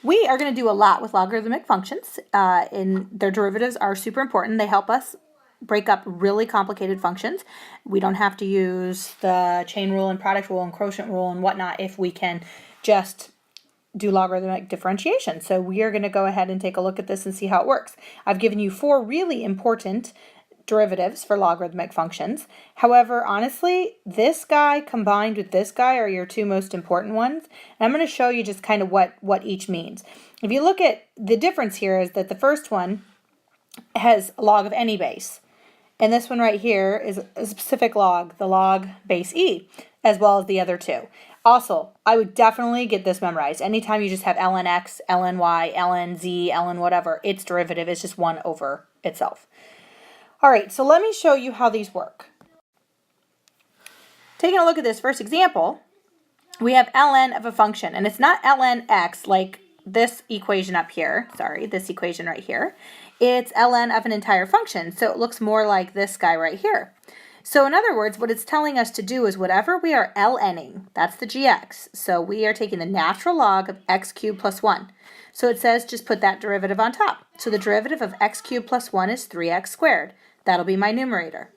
We are going to do a lot with logarithmic functions, and their derivatives are super important. They help us break up really complicated functions. We don't have to use the chain rule and product rule and quotient rule and whatnot if we can just do logarithmic differentiation. So we are going to go ahead and take a look at this and see how it works. I've given you 4 really important derivatives for logarithmic functions. However, honestly, this guy combined with this guy are your 2 most important ones. And I'm going to show you just kind of what each means. If you look at the difference here is that the first one has a log of any base. And this one right here is a specific log, the log base e, as well as the other 2. Also, I would definitely get this memorized. Anytime you just have ln x, ln y, ln z, ln whatever, its derivative is just 1 over itself. All right, so let me show you how these work. Taking a look at this first example, we have ln of a function, and it's not ln x like this equation up here, sorry, this equation right here. It's ln of an entire function, so it looks more like this guy right here. So in other words, what it's telling us to do is whatever we are ln'ing, that's the gx, so we are taking the natural log of x cubed plus 1. So it says just put that derivative on top. So the derivative of x cubed plus 1 is 3x squared. That'll be my numerator.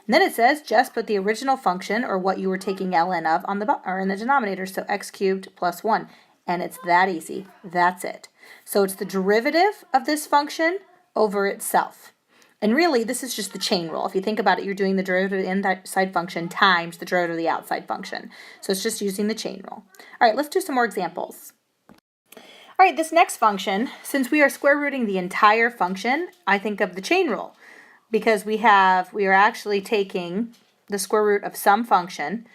And then it says just put the original function, or what you were taking ln of, on the or in the denominator, so x cubed plus 1. And it's that easy. That's it. So it's the derivative of this function over itself. And really, this is just the chain rule. If you think about it, you're doing the derivative of the inside function times the derivative of the outside function. So it's just using the chain rule. All right, let's do some more examples. All right, this next function, since we are square rooting the entire function, I think of the chain rule. Because we are actually taking the square root of some function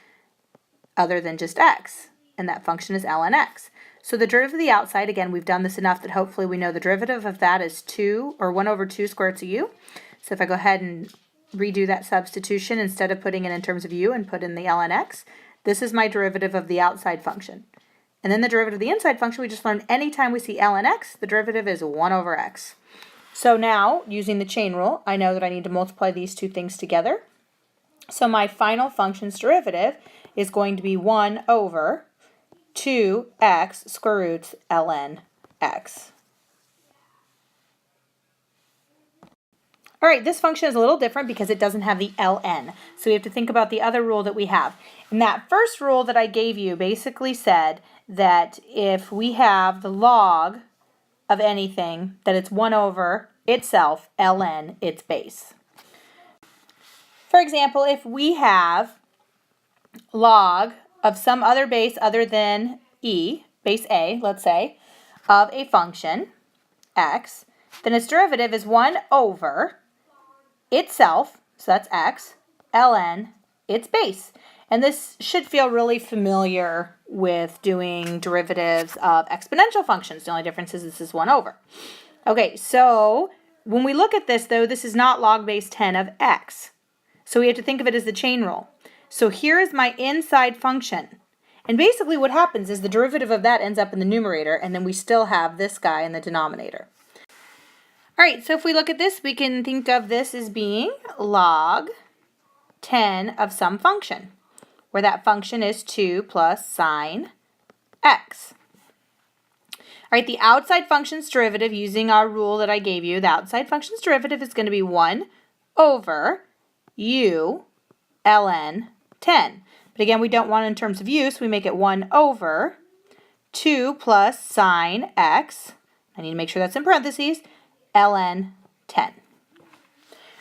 other than just x, and that function is ln x. So the derivative of the outside, again, we've done this enough that hopefully we know the derivative of that is 2, or 1 over 2 square roots of u. So if I go ahead and redo that substitution, instead of putting it in terms of u and put in the ln x, this is my derivative of the outside function. And then the derivative of the inside function, we just learned anytime we see ln x, the derivative is 1 over x. So now, using the chain rule, I know that I need to multiply these 2 things together. So my final function's derivative is going to be 1 over 2x square roots ln x. All right, this function is a little different because it doesn't have the ln. So we have to think about the other rule that we have. And that first rule that I gave you basically said that if we have the log of anything, that it's 1 over itself, ln its base. For example, if we have log of some other base other than e, base a, let's say, of a function, x, then its derivative is 1 over itself, so that's x, ln its base. And this should feel really familiar with doing derivatives of exponential functions. The only difference is this is 1 over. Okay, so when we look at this, though, this is not log base 10 of x. So we have to think of it as the chain rule. So here is my inside function. And basically what happens is the derivative of that ends up in the numerator, and then we still have this guy in the denominator. All right, so if we look at this, we can think of this as being log 10 of some function, where that function is 2 plus sine x. All right, the outside function's derivative, using our rule that I gave you, the outside function's derivative is going to be 1 over u ln 10. But again, we don't want it in terms of u, so we make it 1 over 2 plus sine x. I need to make sure that's in parentheses, ln 10. All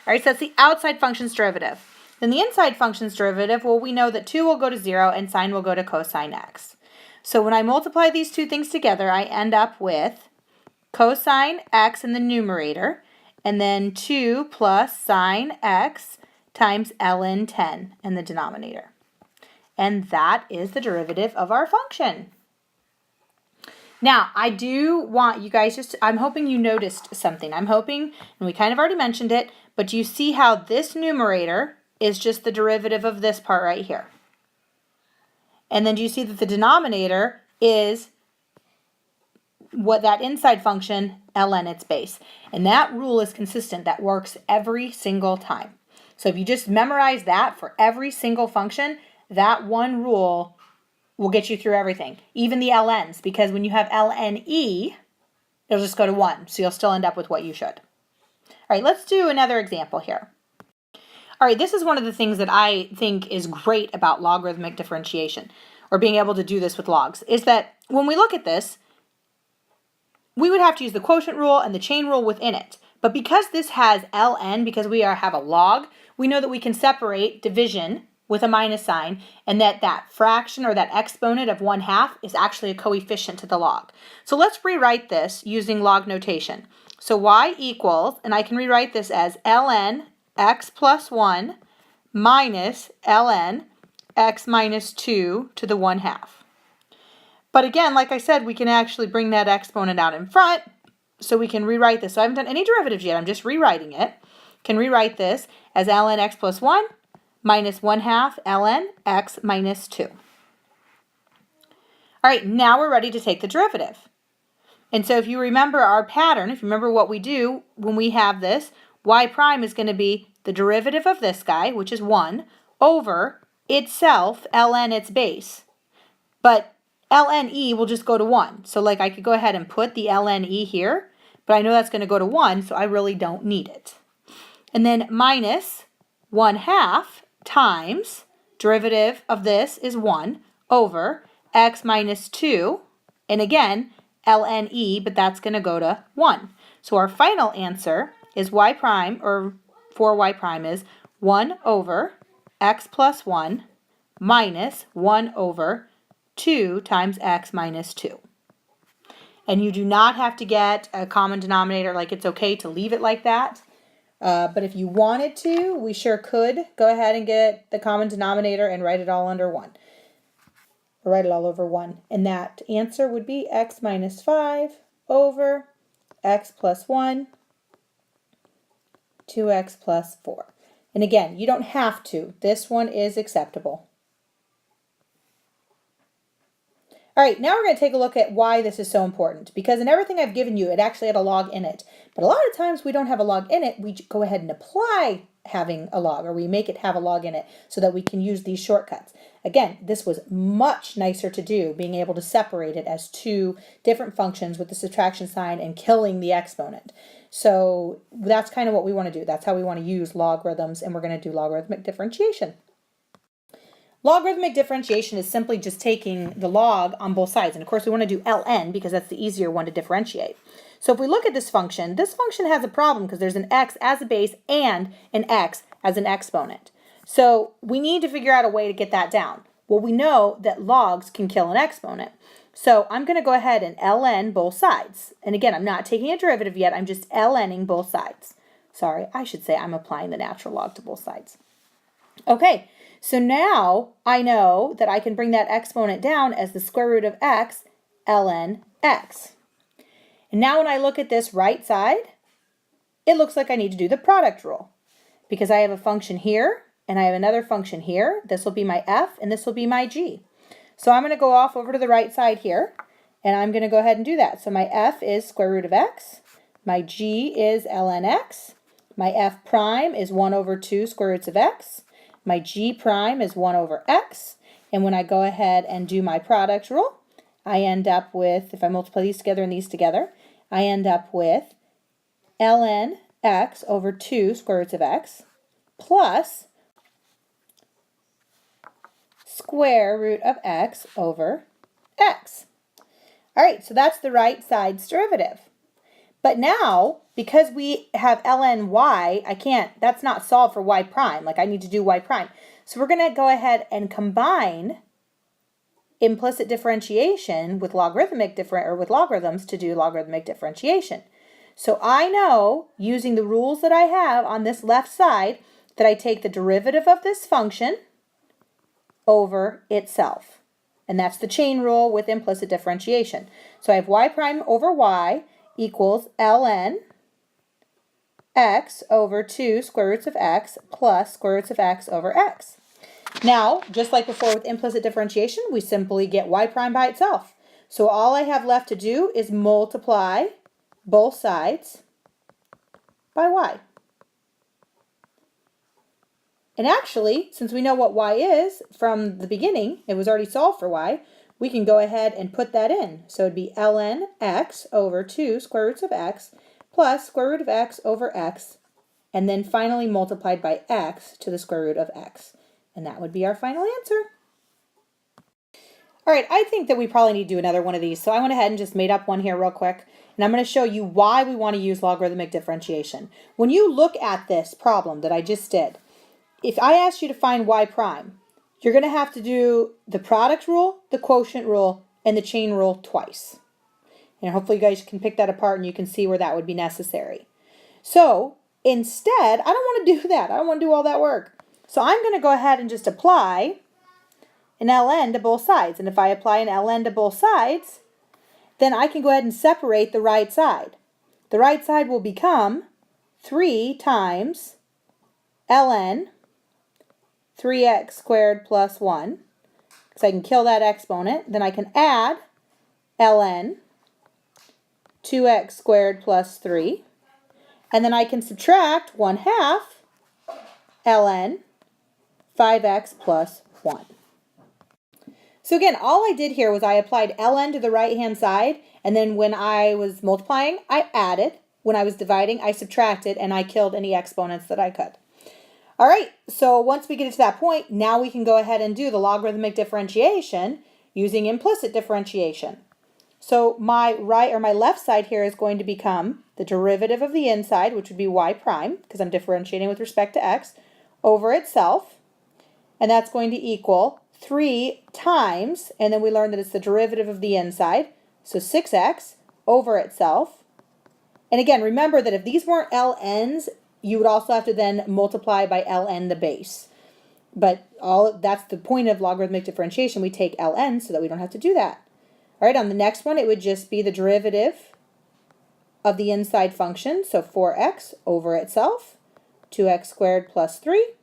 right, so that's the outside function's derivative. Then the inside function's derivative, well, we know that 2 will go to 0 and sine will go to cosine x. So when I multiply these 2 things together, I end up with cosine x in the numerator, and then 2 plus sine x times ln 10 in the denominator. And that is the derivative of our function. Now, I do want you guys I'm hoping you noticed something. I'm hoping, and we kind of already mentioned it, but do you see how this numerator is just the derivative of this part right here? And then do you see that the denominator is what that inside function, ln its base? And that rule is consistent. That works every single time. So if you just memorize that for every single function, that one rule will get you through everything, even the ln's, because when you have lne, it'll just go to 1, so you'll still end up with what you should. All right, let's do another example here. All right, this is one of the things that I think is great about logarithmic differentiation, or being able to do this with logs, is that when we look at this, we would have to use the quotient rule and the chain rule within it. But because this has ln, because we have a log, we know that we can separate division with a minus sign, and that fraction or that exponent of 1/2 is actually a coefficient to the log. So let's rewrite this using log notation. So y equals, and I can rewrite this as ln x plus 1 minus ln x minus 2 to the 1/2. But again, like I said, we can actually bring that exponent out in front, so we can rewrite this. So I haven't done any derivatives yet, I'm just rewriting it. Can rewrite this as ln x plus 1 minus 1/2 ln x minus 2. All right, now we're ready to take the derivative. And so if you remember our pattern, if you remember what we do when we have this, y prime is going to be the derivative of this guy, which is 1, over itself, ln its base. But lne will just go to 1. So like I could go ahead and put the lne here, but I know that's going to go to 1, so I really don't need it. And then minus 1/2 times derivative of this is 1 over x minus 2, and again, lne, but that's going to go to 1. So our final answer is y prime, or for y prime, is 1 over x plus 1 minus 1 over 2 times x minus 2. And you do not have to get a common denominator, like it's okay to leave it like that. But if you wanted to, we sure could go ahead and get the common denominator and write it all under 1. Or write it all over 1. And that answer would be x minus 5 over x plus 1, 2x plus 4. And again, you don't have to. This one is acceptable. All right, now we're going to take a look at why this is so important. Because in everything I've given you, it actually had a log in it. But a lot of times we don't have a log in it. We go ahead and apply having a log, or we make it have a log in it so that we can use these shortcuts. Again, this was much nicer to do, being able to separate it as two different functions with the subtraction sign and killing the exponent. So that's kind of what we want to do. That's how we want to use logarithms, and we're going to do logarithmic differentiation. Logarithmic differentiation is simply just taking the log on both sides. And of course, we want to do ln because that's the easier one to differentiate. So if we look at this function has a problem because there's an x as a base and an x as an exponent. So we need to figure out a way to get that down. Well, we know that logs can kill an exponent. So I'm going to go ahead and ln both sides. And again, I'm not taking a derivative yet. I'm just lning both sides. Sorry, I should say I'm applying the natural log to both sides. Okay. So now I know that I can bring that exponent down as the square root of x ln x. And now when I look at this right side, it looks like I need to do the product rule because I have a function here and I have another function here. This will be my f and this will be my g. So I'm going to go off over to the right side here and I'm going to go ahead and do that. So my f is square root of x, my g is ln x, my f prime is 1 over 2 square roots of x, my g prime is 1 over x, and when I go ahead and do my product rule, I end up with, if I multiply these together and these together, I end up with ln x over 2 square roots of x plus square root of x over x. All right, so that's the right side's derivative. But now, because we have ln y, that's not solved for y prime. Like I need to do y prime. So we're going to go ahead and combine implicit differentiation with with logarithms to do logarithmic differentiation. So I know, using the rules that I have on this left side, that I take the derivative of this function over itself. And that's the chain rule with implicit differentiation. So I have y prime over y equals ln x over 2 square roots of x plus square roots of x over x. Now, just like before with implicit differentiation, we simply get y prime by itself. So all I have left to do is multiply both sides by y. And actually, since we know what y is from the beginning, it was already solved for y, we can go ahead and put that in. So it'd be ln x over 2 square roots of x plus square root of x over x, and then finally multiplied by x to the square root of x. And that would be our final answer. All right, I think that we probably need to do another one of these. So I went ahead and just made up one here real quick. And I'm going to show you why we want to use logarithmic differentiation. When you look at this problem that I just did, if I asked you to find y prime, you're going to have to do the product rule, the quotient rule, and the chain rule twice. And hopefully you guys can pick that apart and you can see where that would be necessary. So instead, I don't want to do that. I don't want to do all that work. So I'm going to go ahead and just apply an ln to both sides. And if I apply an ln to both sides, then I can go ahead and separate the right side. The right side will become 3 times ln 3x squared plus 1, because I can kill that exponent. Then I can add ln 2x squared plus 3, and then I can subtract 1/2 ln 5x plus 1. So again, all I did here was I applied ln to the right-hand side, and then when I was multiplying, I added. When I was dividing, I subtracted, and I killed any exponents that I could. All right, so once we get to that point, now we can go ahead and do the logarithmic differentiation using implicit differentiation. So my left side here is going to become the derivative of the inside, which would be y prime, because I'm differentiating with respect to x, over itself, and that's going to equal 3 times, and then we learned that it's the derivative of the inside, so 6x over itself. And again, remember that if these weren't ln's, you would also have to then multiply by ln the base. But that's the point of logarithmic differentiation. We take ln so that we don't have to do that. All right, on the next one, it would just be the derivative of the inside function, so 4x over itself, 2x squared plus 3.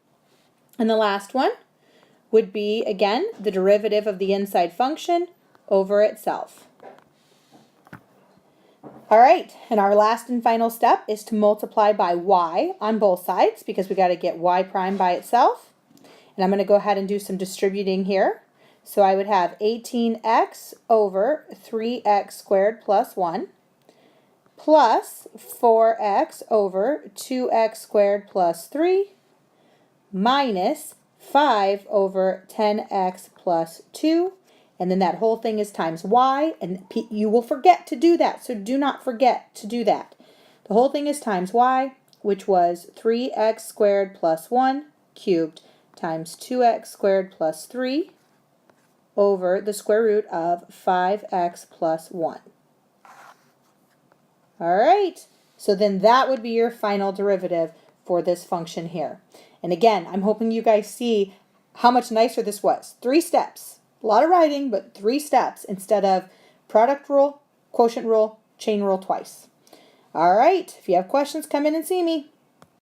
And the last one would be, again, the derivative of the inside function over itself. All right, and our last and final step is to multiply by y on both sides, because we got to get y prime by itself. And I'm going to go ahead and do some distributing here. So I would have 18x over 3x squared plus 1 plus 4x over 2x squared plus 3 minus 5 over 10x plus 2, and then that whole thing is times y, and you will forget to do that, so do not forget to do that. The whole thing is times y, which was 3x squared plus 1 cubed times 2x squared plus 3 over the square root of 5x plus 1. All right, so then that would be your final derivative for this function here. And again, I'm hoping you guys see how much nicer this was. 3 steps. A lot of writing, but 3 steps instead of product rule, quotient rule, chain rule twice. All right, if you have questions, come in and see me.